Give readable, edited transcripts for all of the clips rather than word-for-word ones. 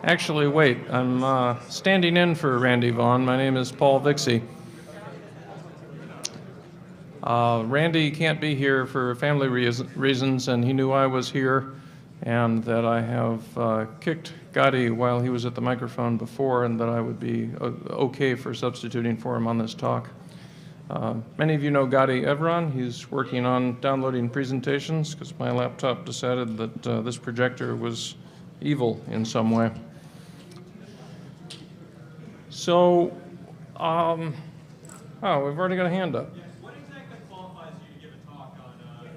Actually, wait, I'm standing in for Randy Vaughn. My name is Paul Vixie. Randy can't be here for family reasons, and he knew I was here and that I have kicked Gotti while he was at the microphone before, and that I would be okay for substituting for him on this talk. Many of you know Gotti Evron. He's working on downloading presentations because my laptop decided that this projector was evil in some way. So, oh, we've already got a hand up. What exactly qualifies you to give a talk on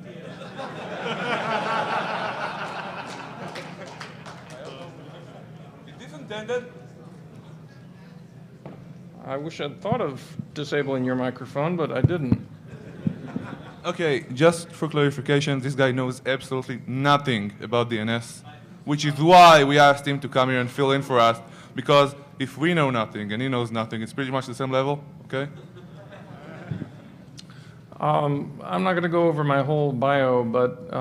Is this intended? I wish I'd thought of disabling your microphone, but I didn't. Okay, just for clarification, this guy knows absolutely nothing about DNS, which is why we asked him to come here and fill in for us, because if we know nothing and he knows nothing, it's pretty much the same level, okay? I'm not going to go over my whole bio, but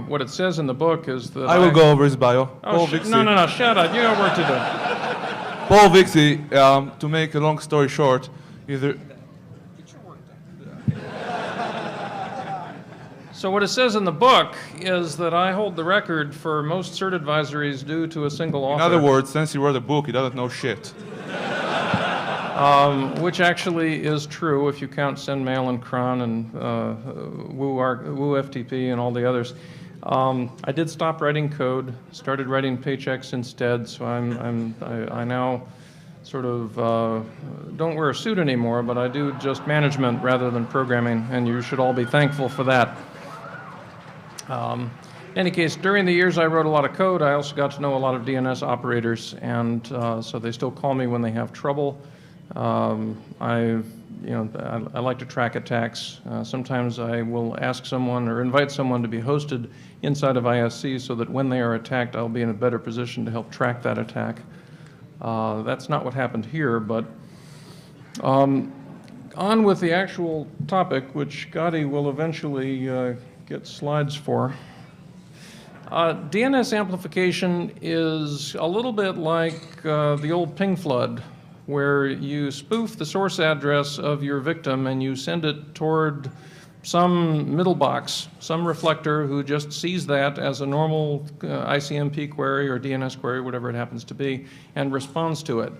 what it says in the book is that I will go over his bio. Oh, no, shut up. You got work to do. Paul Vixie, to make a long story short, either... So what it says in the book is that I hold the record for most cert advisories due to a single author. In other words, since he wrote a book, he doesn't know shit. Which actually is true if you count SendMail and Cron and Woo FTP and all the others. I did stop writing code, started writing paychecks instead, so I now sort of don't wear a suit anymore, but I do just management rather than programming, and you should all be thankful for that. In any case, during the years I wrote a lot of code, I also got to know a lot of DNS operators, and so they still call me when they have trouble. I like to track attacks. Sometimes I will ask someone or invite someone to be hosted inside of ISC so that when they are attacked, I'll be in a better position to help track that attack. That's not what happened here, but on with the actual topic, which Gotti will eventually get slides for. DNS amplification is a little bit like the old ping flood, where you spoof the source address of your victim and you send it toward some middle box, some reflector who just sees that as a normal ICMP query or DNS query, whatever it happens to be, and responds to it.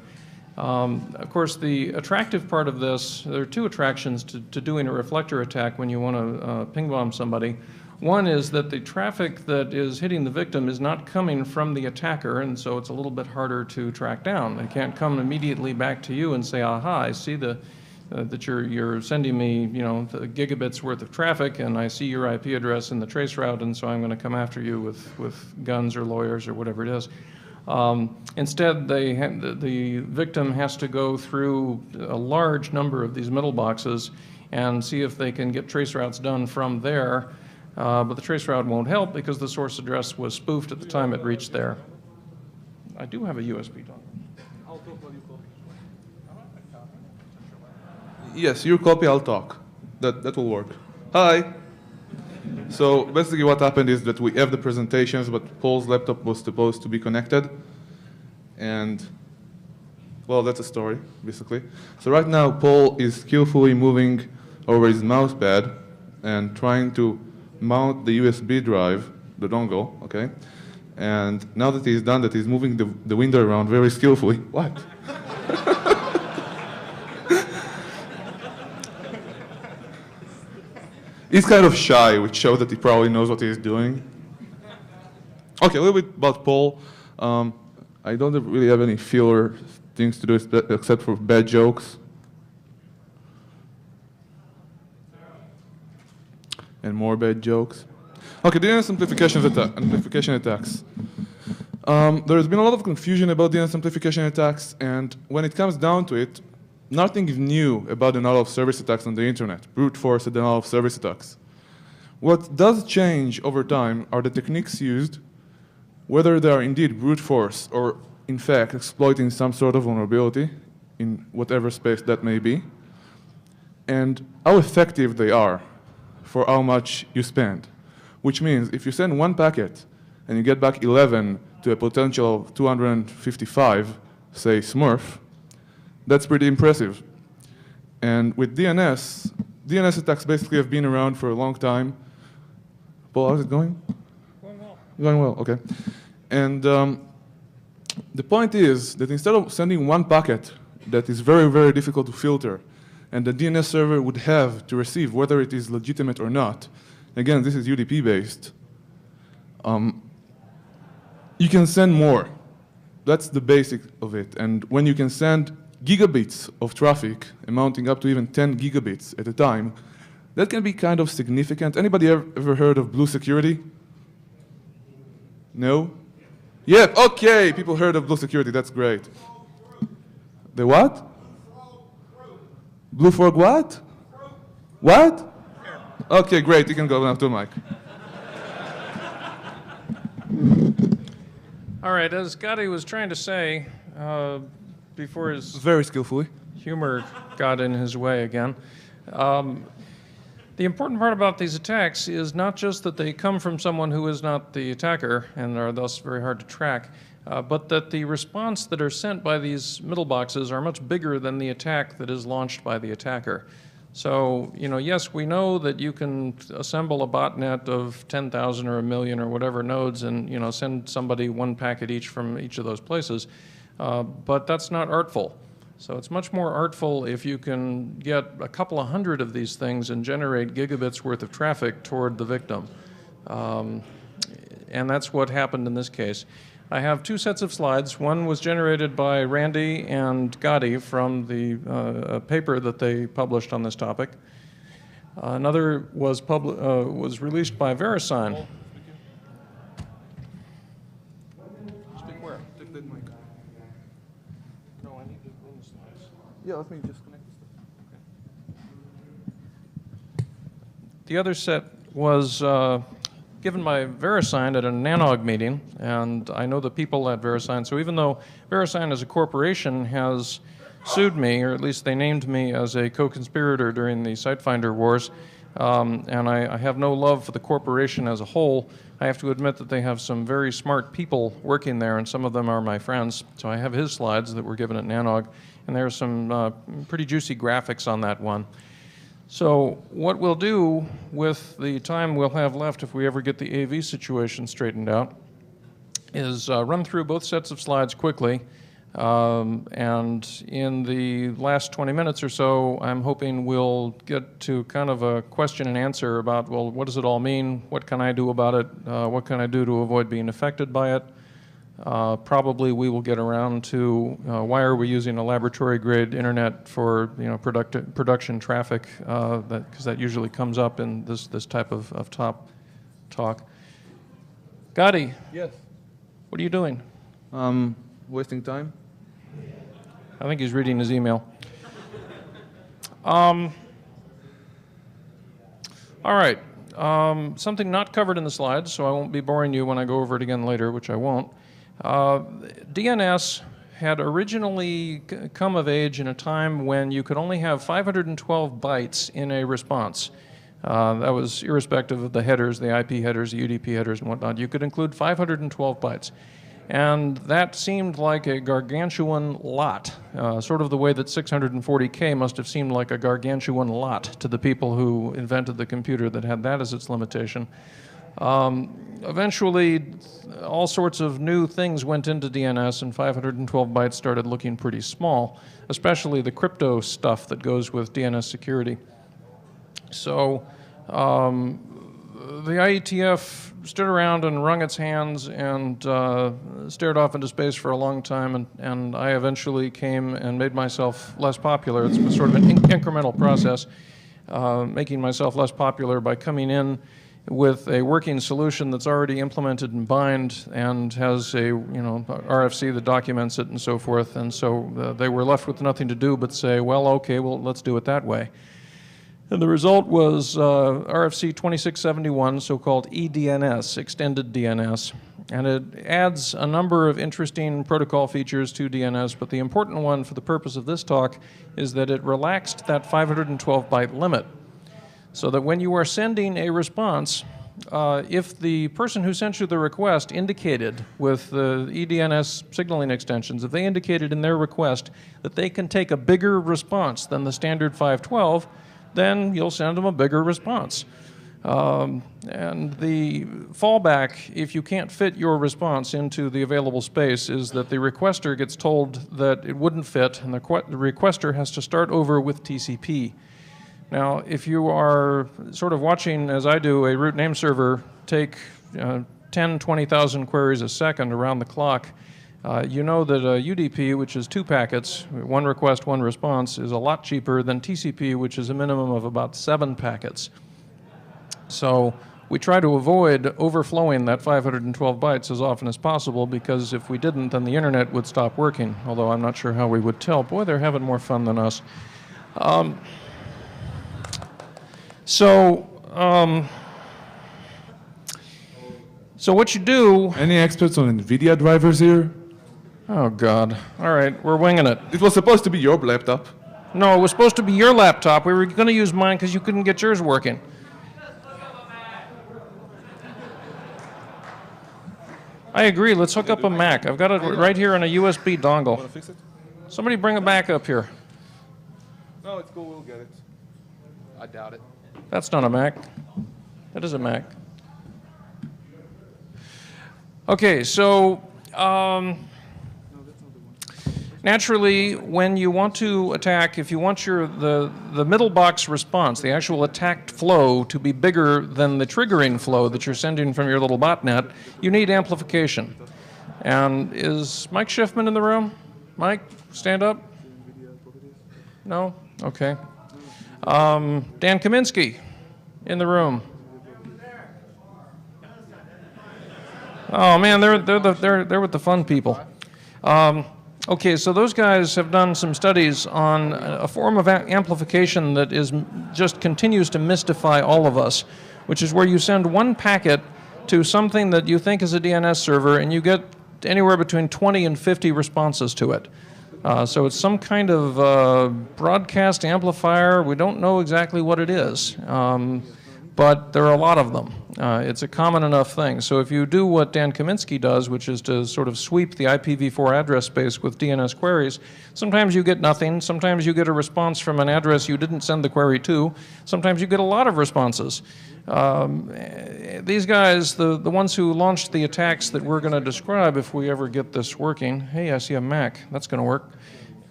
Of course, the attractive part of this, there are two attractions to doing a reflector attack when you want to ping bomb somebody. One is that the traffic that is hitting the victim is not coming from the attacker, and so it's a little bit harder to track down. They can't come immediately back to you and say, aha, I see that you're sending me, the gigabits worth of traffic, and I see your IP address in the trace route, and so I'm going to come after you with guns or lawyers or whatever it is. Instead, the victim has to go through a large number of these middle boxes and see if they can get trace routes done from there. But the trace route won't help because the source address was spoofed at the time it reached there. I do have a USB dongle. I'll talk while you copy. Yes, you copy, I'll talk. That will work. Hi. So basically what happened is that we have the presentations, but Paul's laptop was supposed to be connected. And, well, that's a story, basically. So right now, Paul is skillfully moving over his mouse pad and trying to mount the USB drive, the dongle, okay? And now that he's done that, he's moving the window around very skillfully. What? He's kind of shy, which shows that he probably knows what he's doing. Okay, a little bit about Paul. I don't really have any filler things to do except for bad jokes. And more bad jokes. Okay, DNS amplification attacks. There's been a lot of confusion about DNS amplification attacks, and when it comes down to it, nothing is new about denial of service attacks on the internet, brute force denial of service attacks. What does change over time are the techniques used, whether they are indeed brute force or in fact exploiting some sort of vulnerability in whatever space that may be, and how effective they are for how much you spend. Which means if you send one packet and you get back 11 to a potential of 255, say Smurf, that's pretty impressive. And with DNS, DNS attacks basically have been around for a long time. Paul, how's it going? Going well. Going well, okay. And the point is that instead of sending one packet that is very, very difficult to filter, and the DNS server would have to receive whether it is legitimate or not, again, this is UDP based, you can send more. That's the basic of it. And when you can send gigabits of traffic, amounting up to even 10 gigabits at a time, that can be kind of significant. Anybody ever heard of Blue Security? No? Yeah, okay, people heard of Blue Security, that's great. The what? Blue Frog what? What? Okay, great, you can go now to Mike. All right, as Scotty was trying to say before his Very skillfully. humor got in his way again, the important part about these attacks is not just that they come from someone who is not the attacker and are thus very hard to track, but that the response that are sent by these middle boxes are much bigger than the attack that is launched by the attacker. So, yes, we know that you can assemble a botnet of 10,000 or 1,000,000 or whatever nodes and, send somebody one packet each from each of those places, but that's not artful. So it's much more artful if you can get a couple of hundred of these things and generate gigabits worth of traffic toward the victim. And that's what happened in this case. I have two sets of slides. One was generated by Randy and Gotti from the paper that they published on this topic. Another was released by VeriSign. Speak where? Take that mic. No, I need to run the slides. Yeah, let me just connect this. The other set was given by VeriSign at a Nanog meeting, and I know the people at VeriSign, so even though VeriSign as a corporation has sued me, or at least they named me as a co-conspirator during the SiteFinder wars, and I have no love for the corporation as a whole, I have to admit that they have some very smart people working there, and some of them are my friends. So I have his slides that were given at Nanog, and there are some pretty juicy graphics on that one. So what we'll do with the time we'll have left if we ever get the AV situation straightened out is run through both sets of slides quickly. And in the last 20 minutes or so, I'm hoping we'll get to kind of a question and answer about, well, what does it all mean? What can I do about it? What can I do to avoid being affected by it? Probably we will get around to why are we using a laboratory-grade internet for production traffic, because that usually comes up in this type of top talk. Gotti, Yes. what are you doing? Wasting time? I think he's reading his email. All right. Something not covered in the slides, so I won't be boring you when I go over it again later, which I won't. DNS had originally come of age in a time when you could only have 512 bytes in a response. That was irrespective of the headers, the IP headers, the UDP headers, and whatnot. You could include 512 bytes. And that seemed like a gargantuan lot, sort of the way that 640K must have seemed like a gargantuan lot to the people who invented the computer that had that as its limitation. Eventually, all sorts of new things went into DNS, and 512 bytes started looking pretty small, especially the crypto stuff that goes with DNS security. So the IETF stood around and wrung its hands and stared off into space for a long time, and I eventually came and made myself less popular. It's sort of an incremental process, making myself less popular by coming in with a working solution that's already implemented in bind and has a RFC that documents it and so forth. And so they were left with nothing to do but say, well, okay, well, let's do it that way. And the result was RFC 2671, so-called eDNS, extended DNS. And it adds a number of interesting protocol features to DNS, but the important one for the purpose of this talk is that it relaxed that 512-byte limit, so that when you are sending a response, if the person who sent you the request indicated with the eDNS signaling extensions, if they indicated in their request that they can take a bigger response than the standard 512, then you'll send them a bigger response. And the fallback, if you can't fit your response into the available space, is that the requester gets told that it wouldn't fit, and the requester has to start over with TCP. Now, if you are sort of watching, as I do, a root name server take 10, 20,000 queries a second around the clock, you know that a UDP, which is 2 packets, 1 request, 1 response, is a lot cheaper than TCP, which is a minimum of about 7 packets. So we try to avoid overflowing that 512 bytes as often as possible, because if we didn't, then the internet would stop working, although I'm not sure how we would tell. Boy, they're having more fun than us. So what you do... Any experts on NVIDIA drivers here? Oh, God. All right, we're winging it. It was supposed to be your laptop. No, it was supposed to be your laptop. We were going to use mine because you couldn't get yours working. I agree. Let's hook up a Mac. I've got it right here on a USB dongle. Want to fix it? Somebody bring a Mac up here. No, it's cool. We'll get it. I doubt it. That's not a Mac. That is a Mac. Okay, so naturally, when you want to attack, if you want the middle box response, the actual attacked flow, to be bigger than the triggering flow that you're sending from your little botnet, you need amplification. And is Mike Schiffman in the room? Mike, stand up. No? Okay. Dan Kaminsky in the room. Oh man, they're with the fun people. Okay, so those guys have done some studies on a form of amplification that just continues to mystify all of us, which is where you send 1 packet to something that you think is a DNS server, and you get anywhere between 20 and 50 responses to it. So it's some kind of broadcast amplifier. We don't know exactly what it is, but there are a lot of them. It's a common enough thing. So if you do what Dan Kaminsky does, which is to sort of sweep the IPv4 address space with DNS queries, sometimes you get nothing. Sometimes you get a response from an address you didn't send the query to. Sometimes you get a lot of responses. These guys, the ones who launched the attacks that we're going to describe if we ever get this working. Hey, I see a Mac. That's going to work.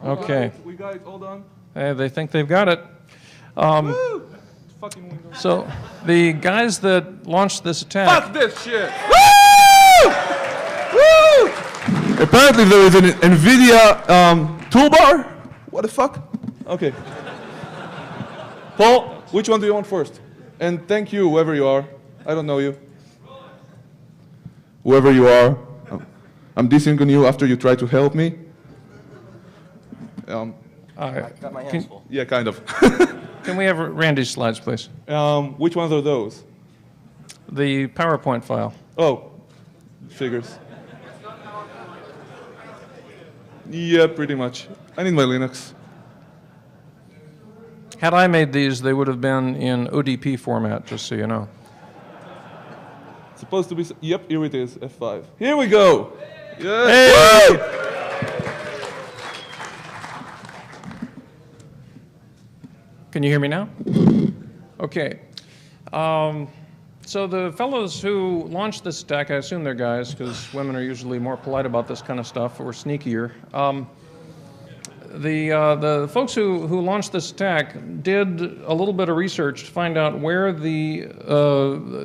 Okay. We got it all done. Hey, they think they've got it. Woo! Fucking Windows. So the guys that launched this attack... Fuck this shit! Woo! Woo! Apparently there is an NVIDIA toolbar. What the fuck? Okay. Paul, which one do you want first? And thank you, whoever you are. I don't know you. Whoever you are. I'm dissing on you after you try to help me. Got my hands full. Yeah, kind of. Can we have Randy's slides, please? Which ones are those? The PowerPoint file. Oh, figures. Yeah, pretty much. I need my Linux. Had I made these, they would have been in ODP format, just so you know. Supposed to be. Yep, here it is. F5. Here we go. Yeah. Hey! Can you hear me now? Okay. So the fellows who launched this attack, I assume they're guys, because women are usually more polite about this kind of stuff, or sneakier. The folks who launched this attack did a little bit of research to find out where the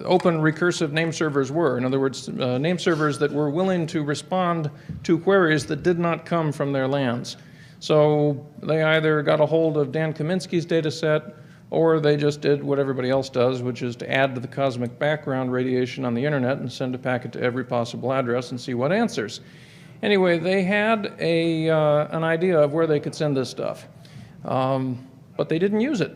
open recursive name servers were. In other words, name servers that were willing to respond to queries that did not come from their LANs. So they either got a hold of Dan Kaminsky's data set, or they just did what everybody else does, which is to add to the cosmic background radiation on the internet and send a packet to every possible address and see what answers. Anyway, they had an idea of where they could send this stuff, but they didn't use it.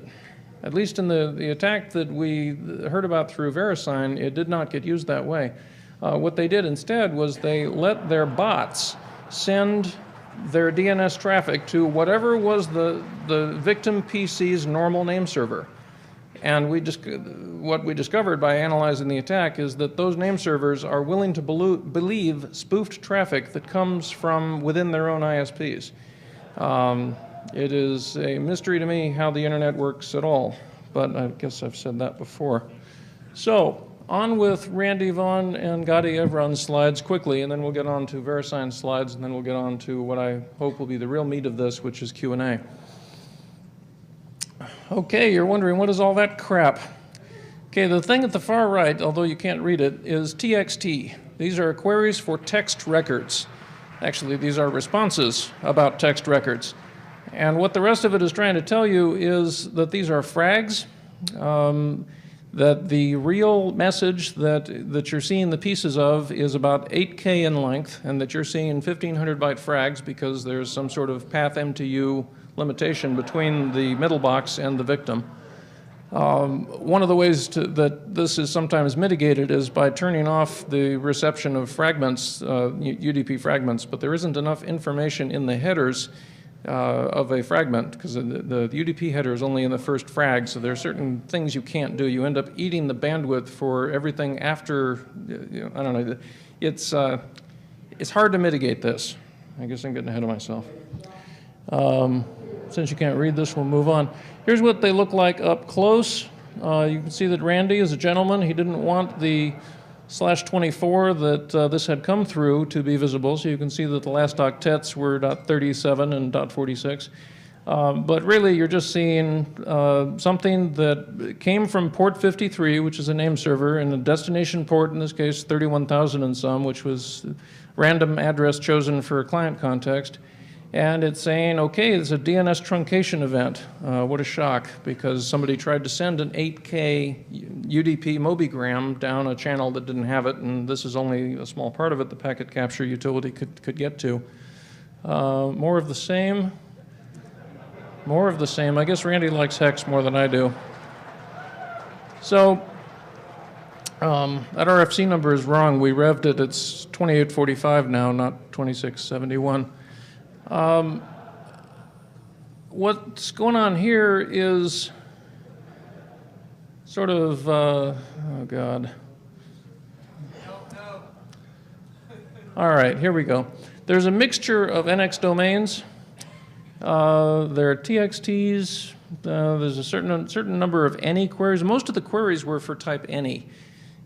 At least in the attack that we heard about through VeriSign, it did not get used that way. What they did instead was they let their bots send their DNS traffic to whatever was the victim PC's normal name server. And what we discovered by analyzing the attack is that those name servers are willing to believe spoofed traffic that comes from within their own ISPs. It is a mystery to me how the internet works at all, but I guess I've said that before. So, on with Randy Vaughn and Gadi Evron's slides quickly, and then we'll get on to VeriSign's slides, and then we'll get on to what I hope will be the real meat of this, which is Q&A. Okay, you're wondering, what is all that crap? Okay, the thing at the far right, although you can't read it, is TXT. These are queries for text records. Actually, these are responses about text records. And what the rest of it is trying to tell you is that these are frags, that the real message that you're seeing the pieces of is about 8K in length, and that you're seeing 1,500 byte frags because there's some sort of path MTU limitation between the middle box and the victim. One of the ways that this is sometimes mitigated is by turning off the reception of fragments, UDP fragments, but there isn't enough information in the headers of a fragment, because the UDP header is only in the first frag, so there are certain things you can't do. You end up eating the bandwidth for everything after, I don't know, it's hard to mitigate this. I guess I'm getting ahead of myself. Since you can't read this, we'll move on. Here's what they look like up close. You can see that Randy is a gentleman. He didn't want the /24 that this had come through to be visible, so you can see that the last octets were .37 and .46. But really, you're just seeing something that came from port 53, which is a name server, and a destination port, in this case 31,000 and some, which was random address chosen for a client context. And it's saying, okay, it's a DNS truncation event. What a shock, because somebody tried to send an 8K UDP mobigram down a channel that didn't have it, and this is only a small part of it the packet capture utility could get to. More of the same. More of the same. I guess Randy likes hex more than I do. So, that RFC number is wrong. We revved it. It's 2845 now, not 2671. What's going on here is sort of, oh God. All right, here we go. There's a mixture of NX domains. There are TXTs. There's a certain number of any queries. Most of the queries were for type any.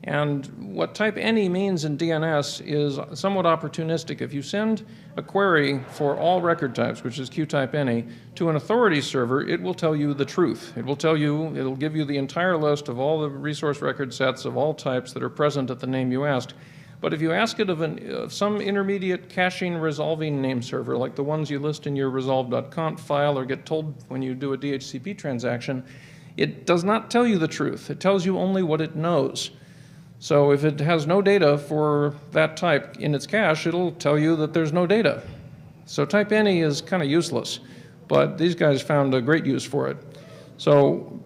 And what type any means in DNS is somewhat opportunistic. If you send a query for all record types, which is Q-type any, to an authority server, it will tell you the truth. It'll give you the entire list of all the resource record sets of all types that are present at the name you asked. But if you ask it of some intermediate caching resolving name server, like the ones you list in your resolve.conf file or get told when you do a DHCP transaction, it does not tell you the truth. It tells you only what it knows. So if it has no data for that type in its cache, it'll tell you that there's no data. So type any is kind of useless, but these guys found a great use for it. So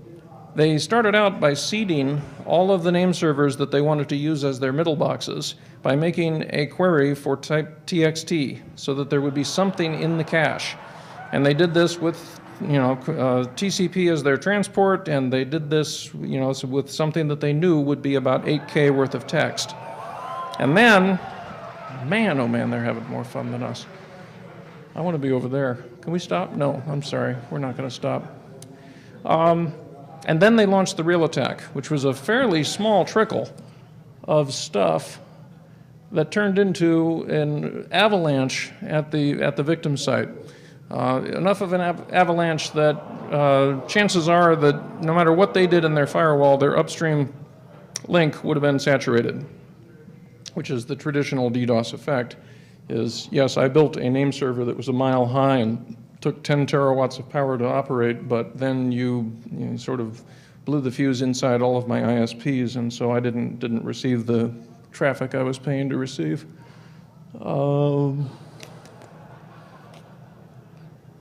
they started out by seeding all of the name servers that they wanted to use as their middle boxes by making a query for type TXT so that there would be something in the cache. And they did this with TCP as their transport, and they did this, with something that they knew would be about 8K worth of text. And then, man, oh man, they're having more fun than us. I want to be over there. Can we stop? No, I'm sorry, we're not going to stop. And then they launched the real attack, which was a fairly small trickle of stuff that turned into an avalanche at the victim site. Enough of an avalanche that chances are that no matter what they did in their firewall, their upstream link would have been saturated, which is the traditional DDoS effect. Is, yes, I built a name server that was a mile high and took 10 terawatts of power to operate, but then you sort of blew the fuse inside all of my ISPs, and so I didn't receive the traffic I was paying to receive.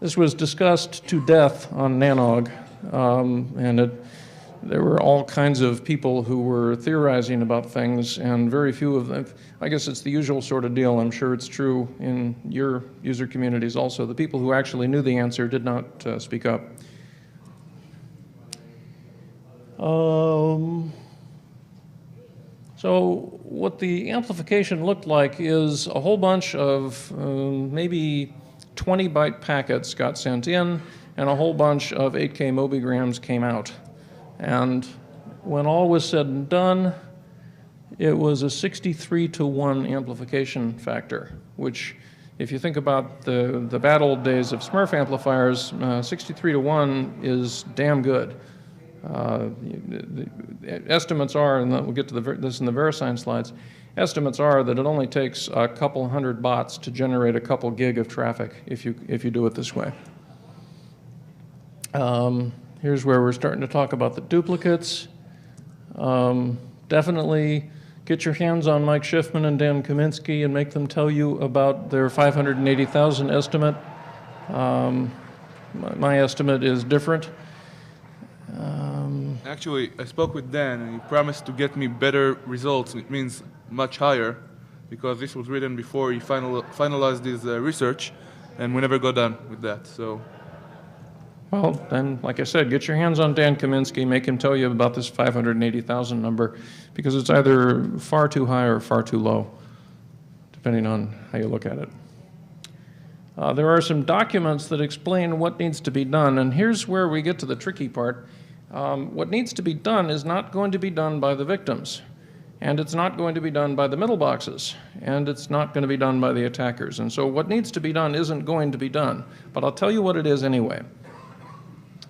This was discussed to death on Nanog, and there were all kinds of people who were theorizing about things, and very few of them, I guess it's the usual sort of deal. I'm sure it's true in your user communities also. The people who actually knew the answer did not speak up. So what the amplification looked like is a whole bunch of maybe 20-byte packets got sent in, and a whole bunch of 8K mobigrams came out. And when all was said and done, it was a 63-to-1 amplification factor, which, if you think about the bad old days of Smurf amplifiers, 63-to-1 is damn good. The estimates are, and we'll get to this in the VeriSign slides, estimates are that it only takes a couple hundred bots to generate a couple gig of traffic if you do it this way. Here's where we're starting to talk about the duplicates. Definitely get your hands on Mike Schiffman and Dan Kaminsky and make them tell you about their 580,000 estimate. My estimate is different. Actually, I spoke with Dan, and he promised to get me better results. It means much higher, because this was written before he finalized his research, and we never got done with that. So, well, then, like I said, get your hands on Dan Kaminsky, make him tell you about this 580,000 number, because it's either far too high or far too low, depending on how you look at it. There are some documents that explain what needs to be done, and here's where we get to the tricky part. What needs to be done is not going to be done by the victims, and it's not going to be done by the middle boxes, and it's not going to be done by the attackers. And so what needs to be done isn't going to be done, but I'll tell you what it is anyway.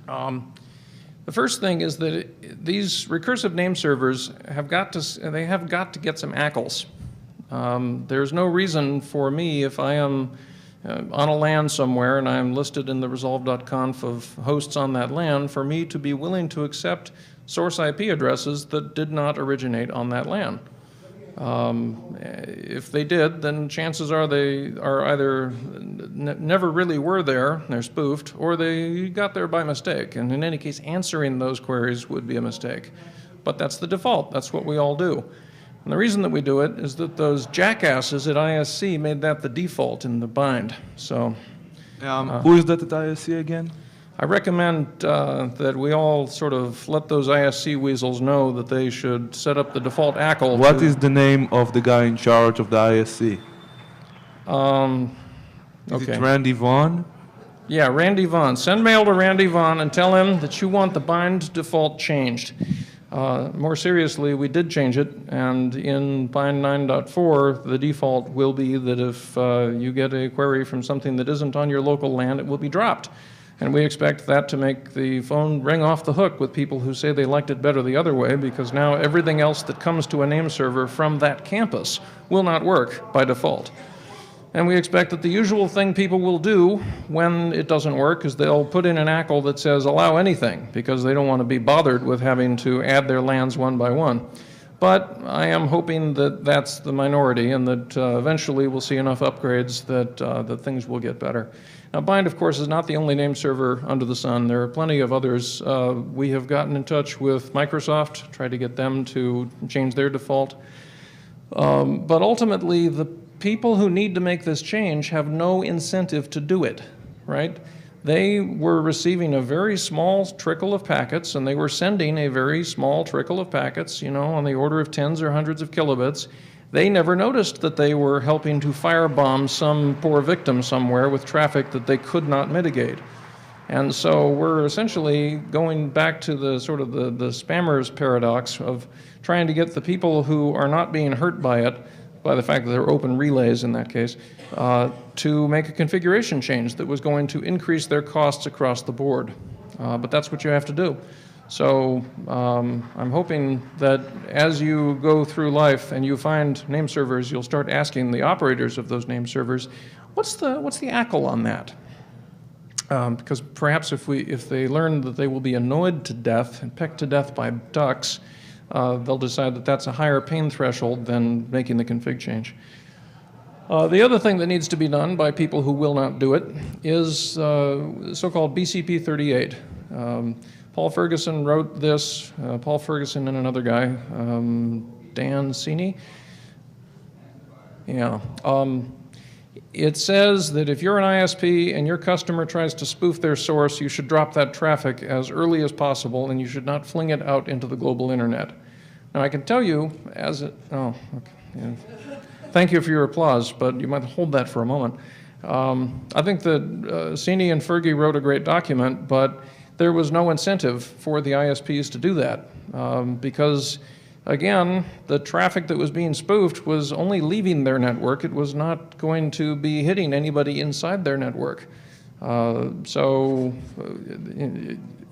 The first thing is that these recursive name servers have got to get some ACLs. There's no reason for me, if I am on a LAN somewhere and I'm listed in the resolve.conf of hosts on that LAN, for me to be willing to accept source IP addresses that did not originate on that LAN. If they did, then chances are they are either never really were there, they're spoofed, or they got there by mistake. And in any case, answering those queries would be a mistake. But that's the default. That's what we all do. And the reason that we do it is that those jackasses at ISC made that the default in the bind. So, who is that at ISC again? I recommend that we all sort of let those ISC weasels know that they should set up the default ACL. What is the name of the guy in charge of the ISC? Is it Randy Vaughn? Yeah, Randy Vaughn. Send mail to Randy Vaughn and tell him that you want the bind default changed. More seriously, we did change it, and in bind 9.4, the default will be that if you get a query from something that isn't on your local LAN, it will be dropped. And we expect that to make the phone ring off the hook with people who say they liked it better the other way, because now everything else that comes to a name server from that campus will not work by default. And we expect that the usual thing people will do when it doesn't work is they'll put in an ACL that says allow anything, because they don't want to be bothered with having to add their LANs one by one. But I am hoping that that's the minority, and that eventually we'll see enough upgrades that things will get better. Now, bind, of course, is not the only name server under the sun. There are plenty of others. We have gotten in touch with Microsoft, tried to get them to change their default. But ultimately, the people who need to make this change have no incentive to do it, right? They were receiving a very small trickle of packets, and they were sending a very small trickle of packets, you know, on the order of tens or hundreds of kilobits. They never noticed that they were helping to firebomb some poor victim somewhere with traffic that they could not mitigate. And so we're essentially going back to the sort of the spammers paradox of trying to get the people who are not being hurt by it, by the fact that they're open relays in that case, to make a configuration change that was going to increase their costs across the board. But that's what you have to do. So I'm hoping that as you go through life and you find name servers, you'll start asking the operators of those name servers, what's the ACL on that? Because perhaps if they learn that they will be annoyed to death and pecked to death by ducks, they'll decide that that's a higher pain threshold than making the config change. The other thing that needs to be done by people who will not do it is so-called BCP 38. Paul Ferguson wrote this, Paul Ferguson and another guy, Dan Cini. Yeah. it says that if you're an ISP and your customer tries to spoof their source, you should drop that traffic as early as possible, and you should not fling it out into the global internet. Now, I can tell you, okay, yeah. Thank you for your applause, but you might hold that for a moment. I think that Sini and Fergie wrote a great document, but there was no incentive for the ISPs to do that because, again, the traffic that was being spoofed was only leaving their network. It was not going to be hitting anybody inside their network.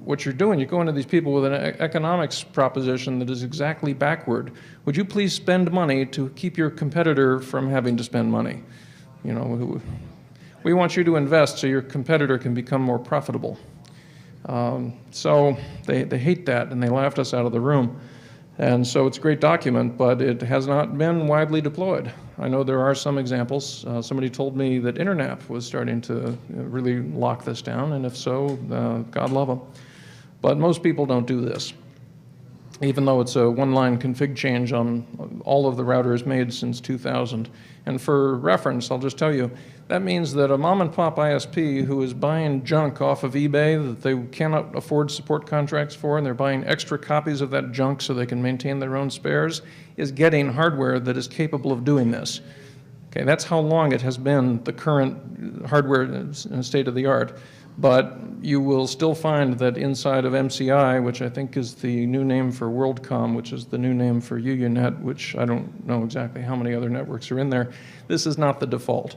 What you're doing, you're going to these people with an economics proposition that is exactly backward. Would you please spend money to keep your competitor from having to spend money? You know, we want you to invest so your competitor can become more profitable. So they hate that, and they laughed us out of the room. And so it's a great document, but it has not been widely deployed. I know there are some examples. Somebody told me that Internet was starting to really lock this down, and if so, God love them. But most people don't do this, even though it's a one-line config change on all of the routers made since 2000. And for reference, I'll just tell you, that means that a mom-and-pop ISP who is buying junk off of eBay that they cannot afford support contracts for, and they're buying extra copies of that junk so they can maintain their own spares, is getting hardware that is capable of doing this. Okay, that's how long it has been the current hardware state of the art. But you will still find that inside of MCI, which I think is the new name for WorldCom, which is the new name for UUNet, which I don't know exactly how many other networks are in there, this is not the default.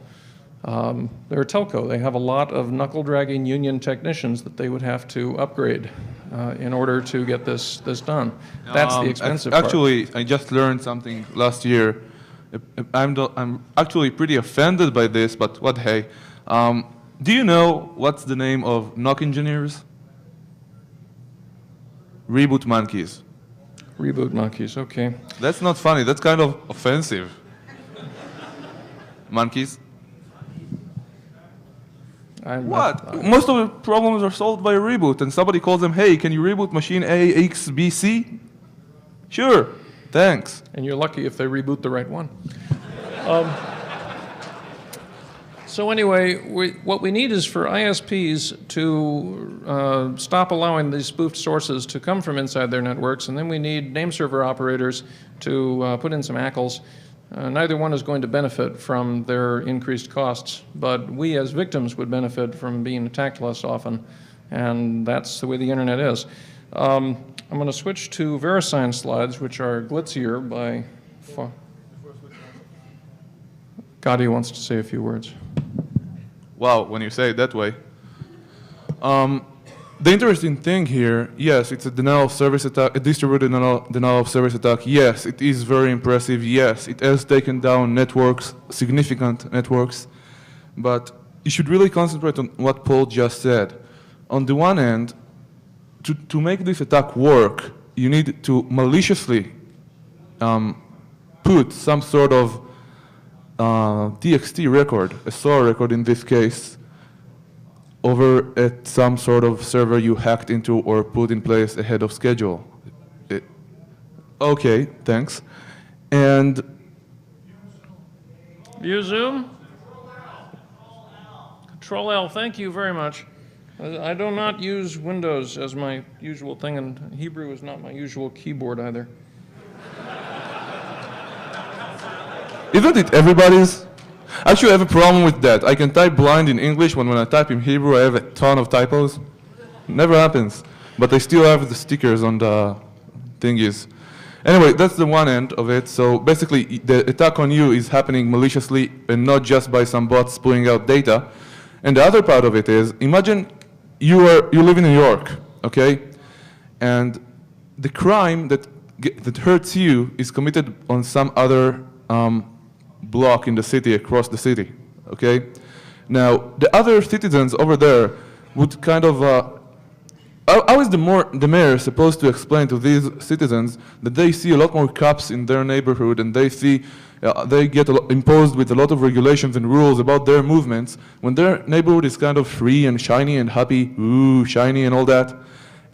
They're a telco. They have a lot of knuckle-dragging union technicians that they would have to upgrade in order to get this done. That's the expensive part. Actually, I just learned something last year. I'm actually pretty offended by this, but what hey. Do you know what's the name of NOC engineers? Reboot monkeys. Reboot monkeys, okay. That's not funny, that's kind of offensive. Monkeys? What? Most of the problems are solved by a reboot, and somebody calls them, hey, can you reboot machine A, X, B, C? Sure, thanks. And you're lucky if they reboot the right one. So anyway, what we need is for ISPs to stop allowing these spoofed sources to come from inside their networks, and then we need name server operators to put in some ACLs. Neither one is going to benefit from their increased costs, but we as victims would benefit from being attacked less often, and that's the way the internet is. I'm going to switch to VeriSign slides, which are glitzier by far. Gotti wants to say a few words. Wow, when you say it that way. The interesting thing here, yes, it's a denial of service attack, a distributed denial of service attack. Yes, it is very impressive. Yes, it has taken down networks, significant networks. But you should really concentrate on what Paul just said. On the one hand, to make this attack work, you need to maliciously put some sort of TXT record, a SOAR record in this case, over at some sort of server you hacked into or put in place ahead of schedule. Okay, thanks. And View Zoom? Control L, thank you very much. I do not use Windows as my usual thing, and Hebrew is not my usual keyboard either. Isn't it everybody's? Actually, I have a problem with that. I can type blind in English when I type in Hebrew, I have a ton of typos. Never happens. But I still have the stickers on the thingies. Anyway, that's the one end of it. So basically, the attack on you is happening maliciously and not just by some bots pulling out data. And the other part of it is, imagine you live in New York, okay? And the crime that hurts you is committed on some other block in the city, across the city, okay? Now, the other citizens over there would kind of, how is the mayor supposed to explain to these citizens that they see a lot more cops in their neighborhood and they see, they get imposed with a lot of regulations and rules about their movements when their neighborhood is kind of free and shiny and happy, ooh, shiny and all that,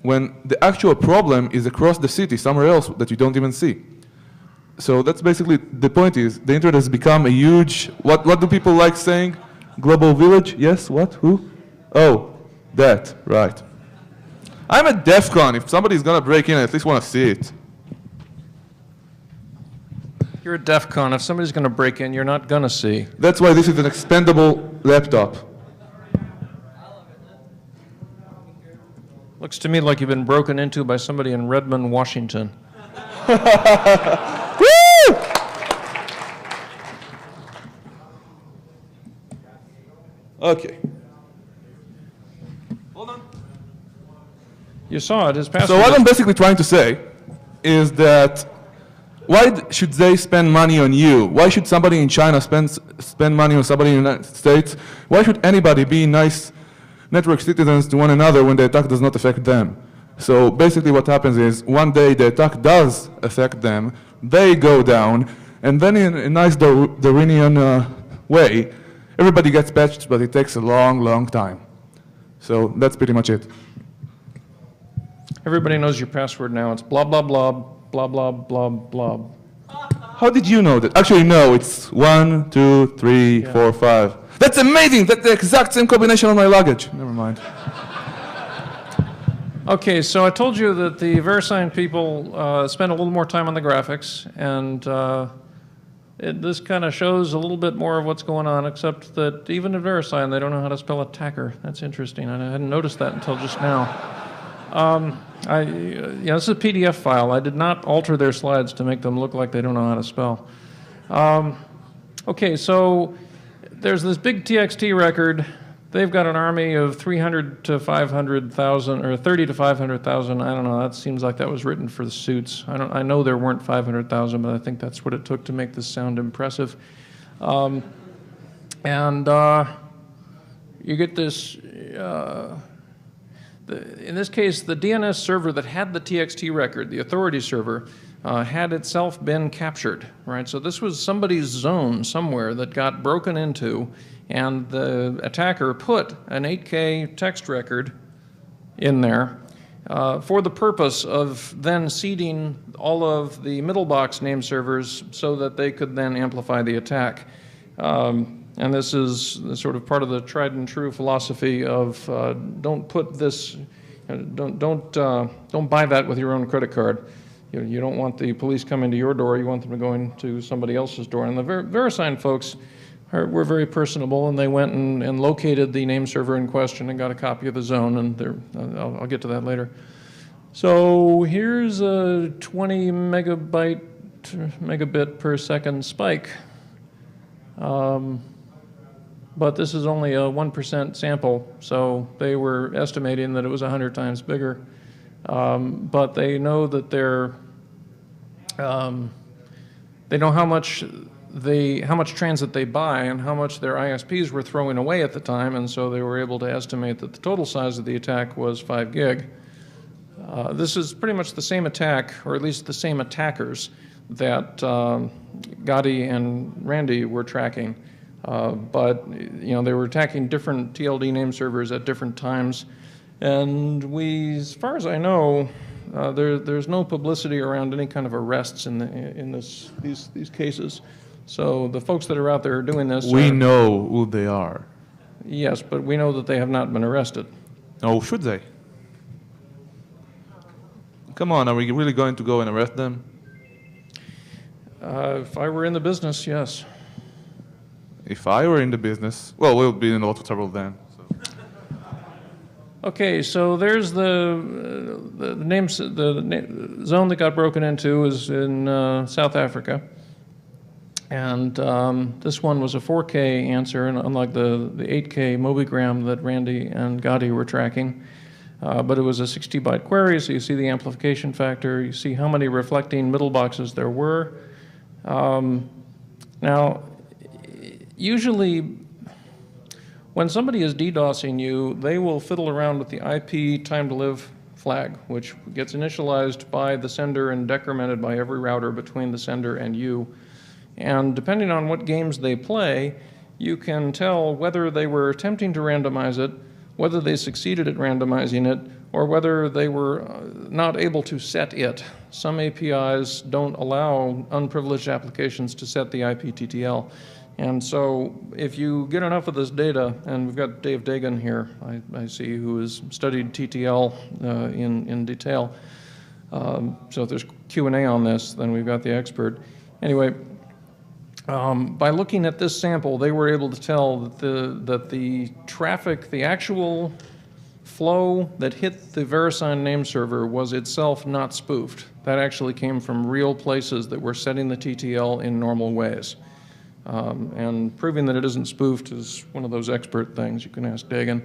when the actual problem is across the city, somewhere else that you don't even see. So that's basically the point is the internet has become a huge, what do people like saying? Global village? Yes, what, who? Oh, that, right. I'm at Defcon. If somebody's gonna break in, I at least wanna see it. You're at Defcon. If somebody's going to break in, you're not going to see. That's why this is an expendable laptop. Looks to me like you've been broken into by somebody in Redmond, Washington. Woo! Okay. Hold on. You saw it. His password. So what I'm basically trying to say is that why should they spend money on you? Why should somebody in China spend money on somebody in the United States? Why should anybody be nice network citizens to one another when the attack does not affect them? So basically what happens is one day the attack does affect them, they go down, and then in a nice Darwinian way, everybody gets patched, but it takes a long, long time. So that's pretty much it. Everybody knows your password now. It's blah, blah, blah, blah, blah, blah, blah. How did you know that? Actually, no, it's 1, 2, 3, 4, 5. That's amazing! That's the exact same combination on my luggage. Never mind. Okay, so I told you that the VeriSign people spent a little more time on the graphics, and this kind of shows a little bit more of what's going on, except that even at VeriSign, they don't know how to spell attacker. That's interesting. I hadn't noticed that until just now. This is a PDF file. I did not alter their slides to make them look like they don't know how to spell. Okay, so there's this big TXT record. They've got an army of 300 to 500,000, or 30 to 500,000. I don't know. That seems like that was written for the suits. I know there weren't 500,000, but I think that's what it took to make this sound impressive. You get this. In this case, the DNS server that had the TXT record, the authority server, had itself been captured, right? So this was somebody's zone somewhere that got broken into, and the attacker put an 8K text record in there for the purpose of then seeding all of the middle box name servers so that they could then amplify the attack. And this is sort of part of the tried and true philosophy of don't put this, don't buy that with your own credit card. You don't want the police coming to your door. You want them to go into somebody else's door. And the VeriSign folks were very personable, and they went and located the name server in question and got a copy of the zone. And I'll get to that later. So here's a 20 megabit per second spike. But this is only a 1% sample, so they were estimating that it was 100 times bigger. But they know that they know how much transit they buy and how much their ISPs were throwing away at the time, and so they were able to estimate that the total size of the attack was 5 gig. This is pretty much the same attack, or at least the same attackers, that Gotti and Randy were tracking. But they were attacking different TLD name servers at different times, and as far as I know, there's no publicity around any kind of arrests in these cases. So the folks that are out there doing this, we know who they are. Yes, but we know that they have not been arrested. Oh, should they? Come on, are we really going to go and arrest them? If I were in the business, yes. If I were in the business, well, we'll be in a lot of trouble then. So. Okay, so there's the zone that got broken into is in South Africa, and this one was a 4K answer, and unlike the 8K mobigram that Randy and Gotti were tracking, but it was a 60-byte query, so you see the amplification factor, you see how many reflecting middle boxes there were. Now, usually, when somebody is DDoSing you, they will fiddle around with the IP time-to-live flag, which gets initialized by the sender and decremented by every router between the sender and you. And depending on what games they play, you can tell whether they were attempting to randomize it, whether they succeeded at randomizing it or whether they were not able to set it. Some APIs don't allow unprivileged applications to set the IPTTL. And so if you get enough of this data, and we've got Dave Dagan here, I see, who has studied TTL in detail. So if there's Q&A on this, then we've got the expert. Anyway, by looking at this sample, they were able to tell that the traffic, the actual flow that hit the VeriSign name server was itself not spoofed. That actually came from real places that were setting the TTL in normal ways. And proving that it isn't spoofed is one of those expert things. You can ask Dagan.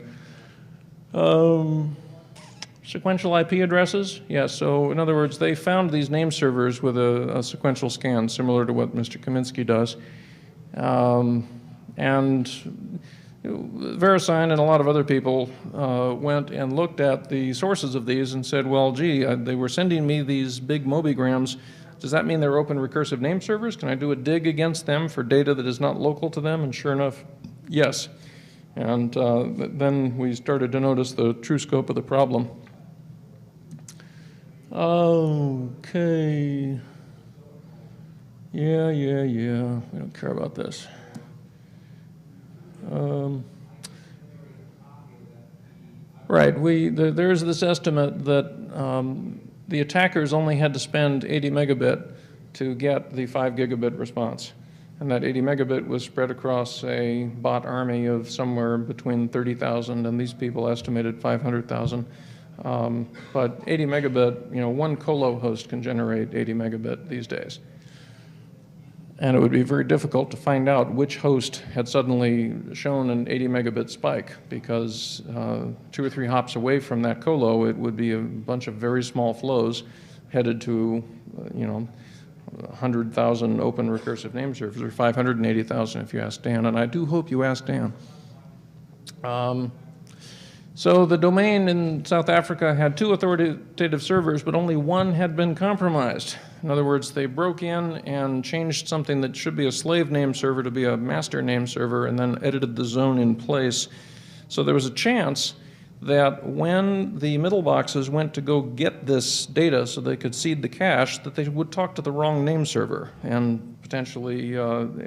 Sequential IP addresses? Yeah, so in other words, they found these name servers with a sequential scan, similar to what Mr. Kaminsky does. And VeriSign and a lot of other people went and looked at the sources of these and said, well, gee, they were sending me these big mobigrams. Does that mean they're open recursive name servers? Can I do a dig against them for data that is not local to them? And sure enough, yes. And then we started to notice the true scope of the problem. Okay. Yeah. We don't care about this. Right. There's this estimate that the attackers only had to spend 80 megabit to get the 5 gigabit response. And that 80 megabit was spread across a bot army of somewhere between 30,000, and these people estimated 500,000. But 80 megabit, one colo host can generate 80 megabit these days. And it would be very difficult to find out which host had suddenly shown an 80 megabit spike, because 2 or 3 hops away from that colo, it would be a bunch of very small flows headed to, 100,000 open recursive name servers, or 580,000 if you ask Dan, and I do hope you ask Dan. So the domain in South Africa had 2 authoritative servers, but only one had been compromised. In other words, they broke in and changed something that should be a slave name server to be a master name server, and then edited the zone in place. So there was a chance that when the middle boxes went to go get this data so they could seed the cache, that they would talk to the wrong name server and potentially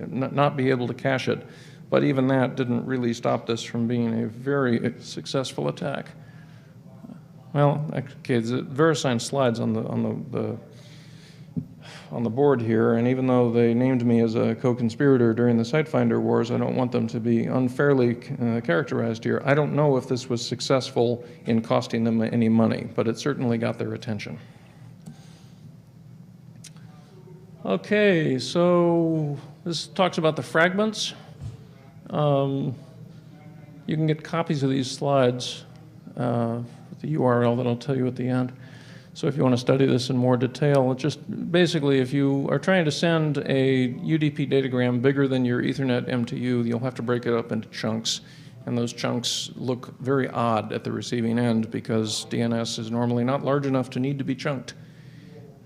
not be able to cache it. But even that didn't really stop this from being a very successful attack. Well, okay, the VeriSign slides on the board here, and even though they named me as a co-conspirator during the SiteFinder wars, I don't want them to be unfairly characterized here. I don't know if this was successful in costing them any money, but it certainly got their attention. Okay, so this talks about the fragments. You can get copies of these slides with the URL that I'll tell you at the end. So if you want to study this in more detail, it's just basically if you are trying to send a UDP datagram bigger than your Ethernet MTU, you'll have to break it up into chunks. And those chunks look very odd at the receiving end because DNS is normally not large enough to need to be chunked.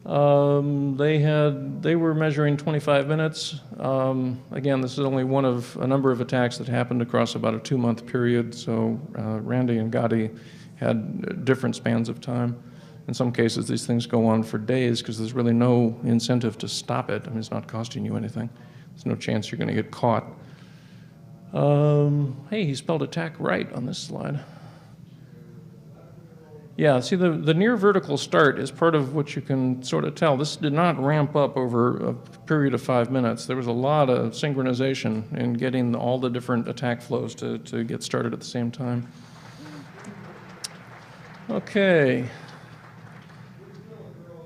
They were measuring 25 minutes. Again, this is only one of a number of attacks that happened across about a 2-month period, so Randy and Gotti had different spans of time. In some cases, these things go on for days because there's really no incentive to stop it. I mean, it's not costing you anything. There's no chance you're going to get caught. Hey, he spelled attack right on this slide. Yeah, see, the near vertical start is part of what you can sort of tell. This did not ramp up over a period of 5 minutes. There was a lot of synchronization in getting all the different attack flows to get started at the same time. Okay.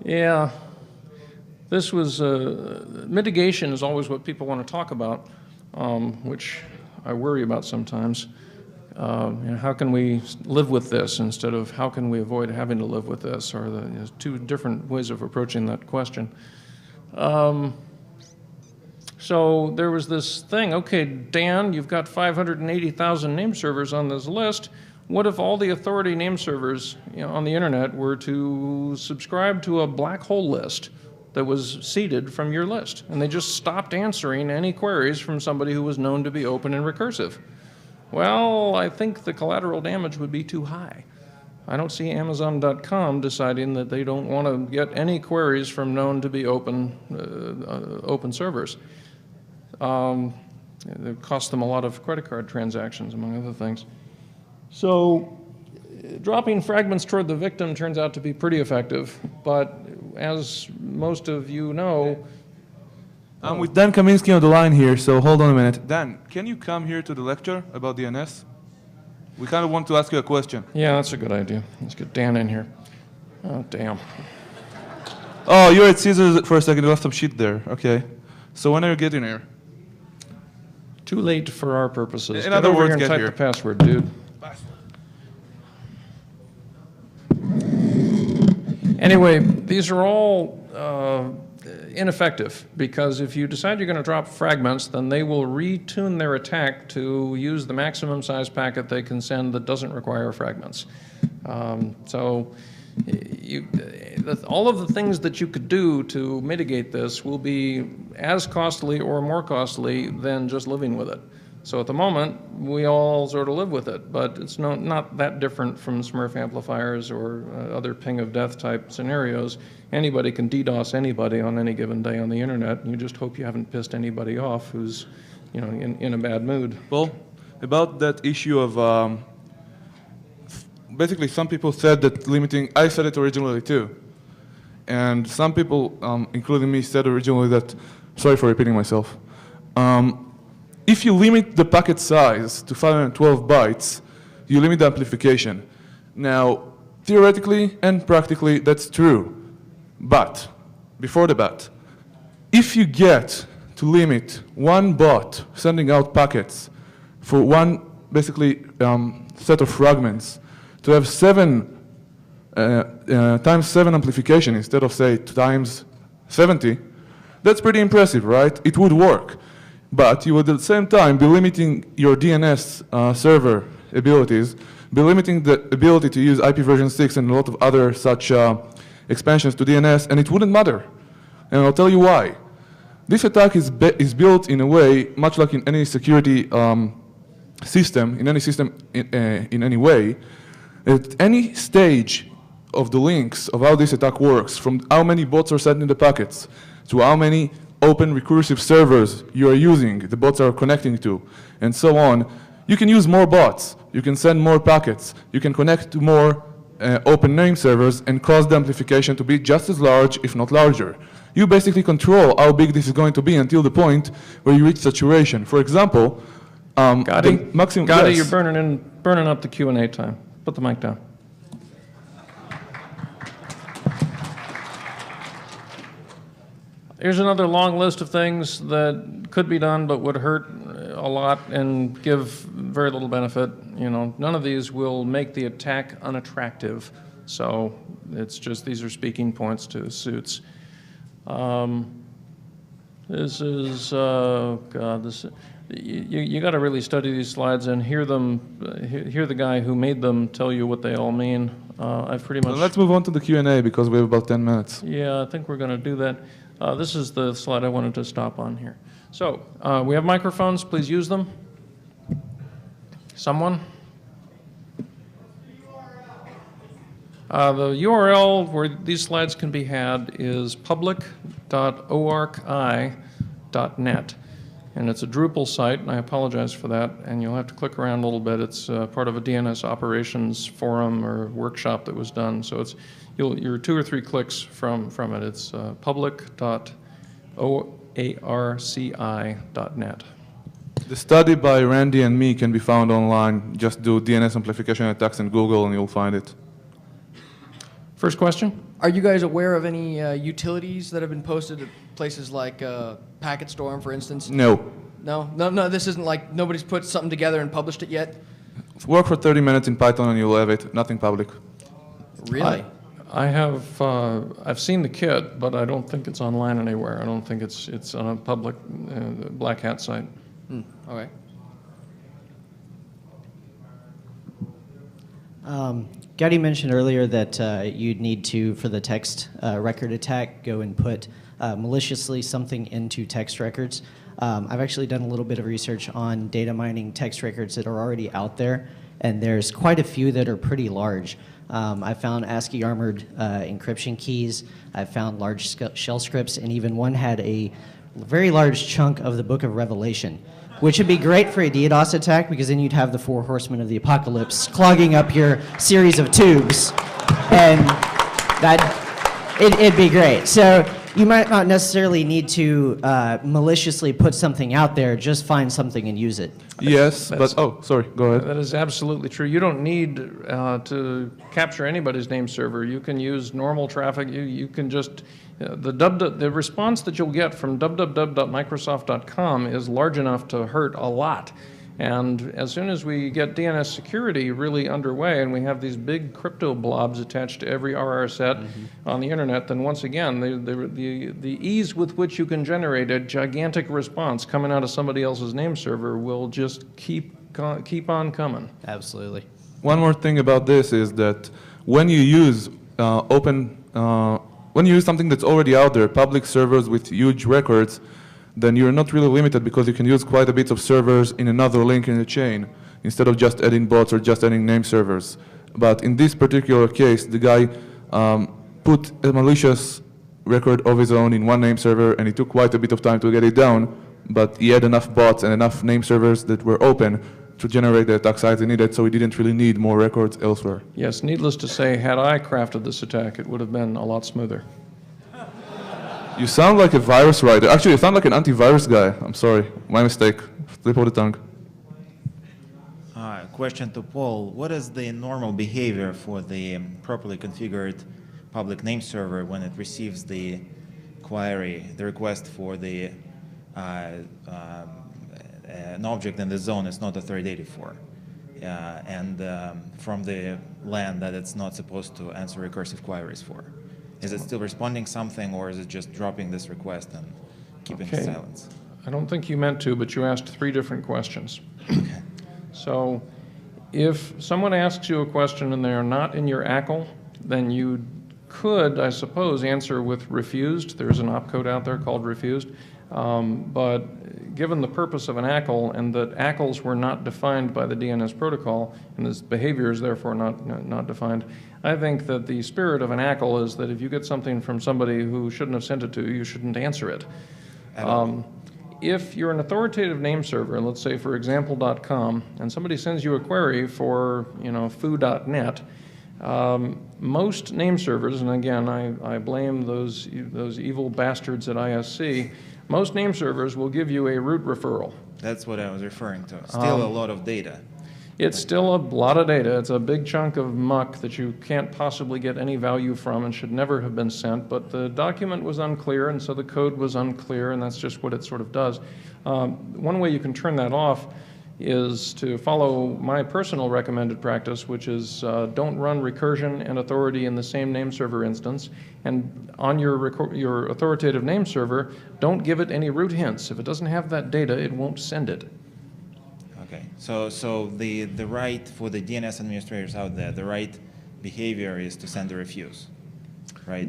Yeah, this was, mitigation is always what people want to talk about, which I worry about sometimes. How can we live with this instead of how can we avoid having to live with this, or the 2 different ways of approaching that question. So there was this thing, okay, Dan, you've got 580,000 name servers on this list. What if all the authority name servers on the internet were to subscribe to a black hole list that was seeded from your list, and they just stopped answering any queries from somebody who was known to be open and recursive? Well, I think the collateral damage would be too high. I don't see Amazon.com deciding that they don't want to get any queries from known to be open servers. It costs them a lot of credit card transactions, among other things. So dropping fragments toward the victim turns out to be pretty effective, but as most of you know... I'm with Dan Kaminsky on the line here, so hold on a minute. Dan, can you come here to the lecture about DNS? We kind of want to ask you a question. Yeah, that's a good idea. Let's get Dan in here. Oh, damn. Oh, you're at Caesars for a second. You left some shit there. Okay. So when are you getting here? Too late for our purposes. In other over words, here and get type here. the password, dude. Anyway, these are all ineffective, because if you decide you're going to drop fragments, then they will retune their attack to use the maximum size packet they can send that doesn't require fragments. All of the things that you could do to mitigate this will be as costly or more costly than just living with it. So at the moment, we all sort of live with it, but it's not that different from Smurf amplifiers or other ping of death type scenarios. Anybody can DDoS anybody on any given day on the internet, and you just hope you haven't pissed anybody off who's, you know, in a bad mood. Well, about that issue of, basically some people said that limiting, I said it originally too, and some people, including me, said originally that, sorry for repeating myself, if you limit the packet size to 512 bytes, you limit the amplification. Now, theoretically and practically, that's true. But, before the but, if you get to limit one bot sending out packets for one, basically, set of fragments to have 7 times 7 amplification instead of, say, times 70, that's pretty impressive, right? It would work. But you would at the same time be limiting your DNS server abilities, be limiting the ability to use IP version 6 and a lot of other such expansions to DNS, and it wouldn't matter. And I'll tell you why. This attack is built in a way, much like in any security system, in any way, at any stage of the links of how this attack works, from how many bots are sending the packets, to how many open recursive servers you are using, the bots are connecting to, and so on, you can use more bots, you can send more packets, you can connect to more open name servers and cause the amplification to be just as large, if not larger. You basically control how big this is going to be until the point where you reach saturation. For example, Gotti, maximum. Gotti, Yes. you're burning up the Q&A time. Put the mic down. Here's another long list of things that could be done but would hurt a lot and give very little benefit. You know, none of these will make the attack unattractive. So it's just, these are speaking points to suits. This is, God, this, you got to really study these slides and hear them, hear the guy who made them tell you what they all mean. I've pretty much... Well, let's move on to the Q&A because we have about 10 minutes. Yeah, I think we're going to do that. This is the slide I wanted to stop on here. So, we have microphones, please use them. Someone? The URL where these slides can be had is public.orci.net. And it's a Drupal site, and I apologize for that, and you'll have to click around a little bit. It's part of a DNS operations forum or workshop that was done. So it's, you're 2 or 3 clicks from it. It's public.orci.net. The study by Randy and me can be found online. Just do DNS amplification attacks in Google and you'll find it. First question? Are you guys aware of any utilities that have been posted at places like Packet Storm, for instance? No. No, this isn't like nobody's put something together and published it yet? Work for 30 minutes in Python and you'll have it. Nothing public. Really? I have, I've seen the kit, but I don't think it's online anywhere. I don't think it's on a public Black Hat site. Okay. Gowdy mentioned earlier that you'd need to, for the text record attack, go and put maliciously something into text records. I've actually done a little bit of research on data mining text records that are already out there, and there's quite a few that are pretty large. I found ASCII armored encryption keys. I found large shell scripts, and even one had a very large chunk of the Book of Revelation, which would be great for a DDoS attack because then you'd have the 4 horsemen of the apocalypse clogging up your series of tubes, and it'd be great. So you might not necessarily need to maliciously put something out there, just find something and use it. Yes, but, oh, sorry, go ahead. That is absolutely true. You don't need to capture anybody's name server. You can use normal traffic. You can just, the response that you'll get from www.microsoft.com is large enough to hurt a lot. And as soon as we get DNS security really underway and we have these big crypto blobs attached to every RR set on the internet, then once again, the ease with which you can generate a gigantic response coming out of somebody else's name server will just keep on coming. Absolutely. One more thing about this is that when you use when you use something that's already out there, public servers with huge records, then you're not really limited because you can use quite a bit of servers in another link in the chain instead of just adding bots or just adding name servers. But in this particular case, the guy put a malicious record of his own in one name server, and it took quite a bit of time to get it down, but he had enough bots and enough name servers that were open to generate the attack size he needed, so he didn't really need more records elsewhere. Yes, needless to say, had I crafted this attack, it would have been a lot smoother. You sound like a virus writer. Actually, you sound like an antivirus guy. I'm sorry, my mistake. Slip of the tongue. Question to Paul. What is the normal behavior for the properly configured public name server when it receives the query, the request for the an object in the zone is not authoritative for, and from the LAN that it's not supposed to answer recursive queries for? Is it still responding something, or is it just dropping this request and keeping it silence? I don't think you meant to, but you asked 3 different questions. Okay. So if someone asks you a question and they are not in your ACL, then you could, I suppose, answer with refused. There's an opcode out there called refused. But given the purpose of an ACL and that ACLs were not defined by the DNS protocol, and this behavior is therefore not defined, I think that the spirit of an ACL is that if you get something from somebody who shouldn't have sent it to you, you shouldn't answer it. If you're an authoritative name server, let's say for example.com, and somebody sends you a query for foo.net, most name servers, and again, I blame those evil bastards at ISC, most name servers will give you a root referral. That's what I was referring to. Still a lot of data. It's still a lot of data. It's a big chunk of muck that you can't possibly get any value from and should never have been sent, but the document was unclear, and so the code was unclear, and that's just what it sort of does. One way you can turn that off is to follow my personal recommended practice, which is don't run recursion and authority in the same name server instance, and on your authoritative name server, don't give it any root hints. If it doesn't have that data, it won't send it. Okay, so the right for the DNS administrators out there, the right behavior is to send a refuse, right?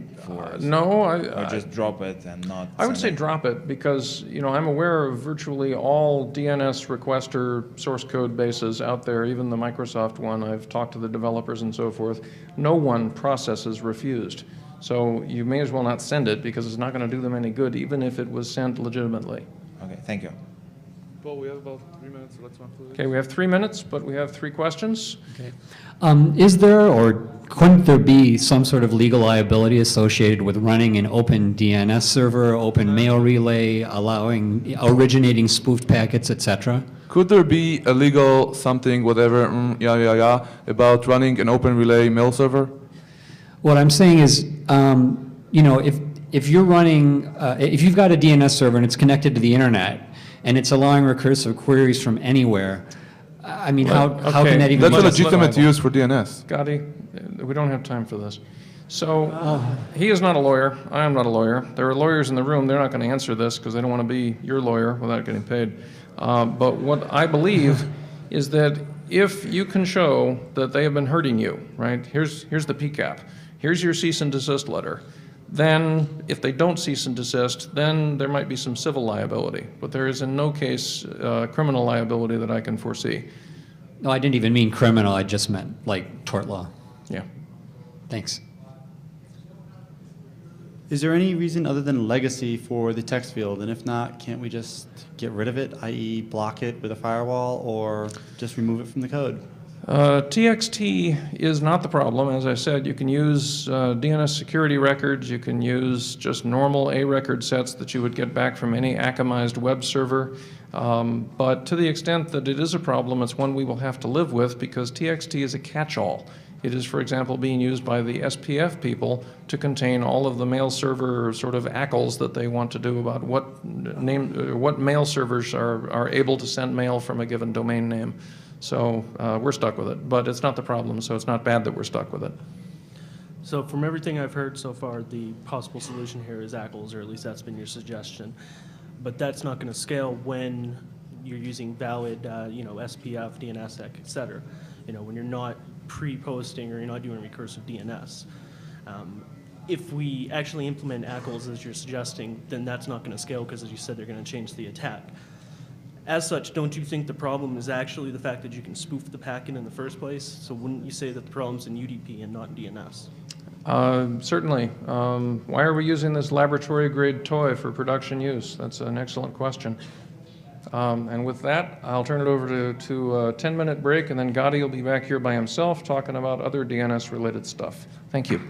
No, or just drop it and not. I would say drop it because I'm aware of virtually all DNS requester source code bases out there, even the Microsoft one. I've talked to the developers and so forth. No one processes refused. So you may as well not send it because it's not going to do them any good, even if it was sent legitimately. Okay, thank you. Paul, we have about 3 minutes, so let's run through this. Okay, we have 3 minutes, but we have 3 questions. Okay. Is there or couldn't there be some sort of legal liability associated with running an open DNS server, open mail relay, originating spoofed packets, etc.? Could there be a legal something, whatever, about running an open relay mail server? What I'm saying is, if you're running, if you've got a DNS server and it's connected to the internet, and it's allowing recursive queries from anywhere, I mean, how can that even That's be a legitimate use for DNS. Gotti, we don't have time for this. So he is not a lawyer. I am not a lawyer. There are lawyers in the room. They're not going to answer this because they don't want to be your lawyer without getting paid. But what I believe is that if you can show that they have been hurting you, right? Here's the PCAP. Here's your cease and desist letter. then if they don't cease and desist, then there might be some civil liability. But there is in no case criminal liability that I can foresee. No, I didn't even mean criminal, I just meant like tort law. Yeah. Thanks. Is there any reason other than legacy for the text field? And if not, can't we just get rid of it, i.e. block it with a firewall, or just remove it from the code? TXT is not the problem. As I said, you can use DNS security records. You can use just normal A record sets that you would get back from any Akamized web server. But to the extent that it is a problem, it's one we will have to live with because TXT is a catch-all. It is, for example, being used by the SPF people to contain all of the mail server sort of ACLs that they want to do about what mail servers are able to send mail from a given domain name. So we're stuck with it, but it's not the problem, so it's not bad that we're stuck with it. So from everything I've heard so far, the possible solution here is ACLs, or at least that's been your suggestion. But that's not going to scale when you're using valid, SPF, DNS, et cetera. When you're not pre-posting or you're not doing recursive DNS. If we actually implement ACLs as you're suggesting, then that's not going to scale because, as you said, they're going to change the attack. As such, don't you think the problem is actually the fact that you can spoof the packet in the first place? So wouldn't you say that the problem's in UDP and not in DNS? Certainly. Why are we using this laboratory-grade toy for production use? That's an excellent question. And with that, I'll turn it over to a 10-minute break, and then Gotti will be back here by himself talking about other DNS-related stuff. Thank you.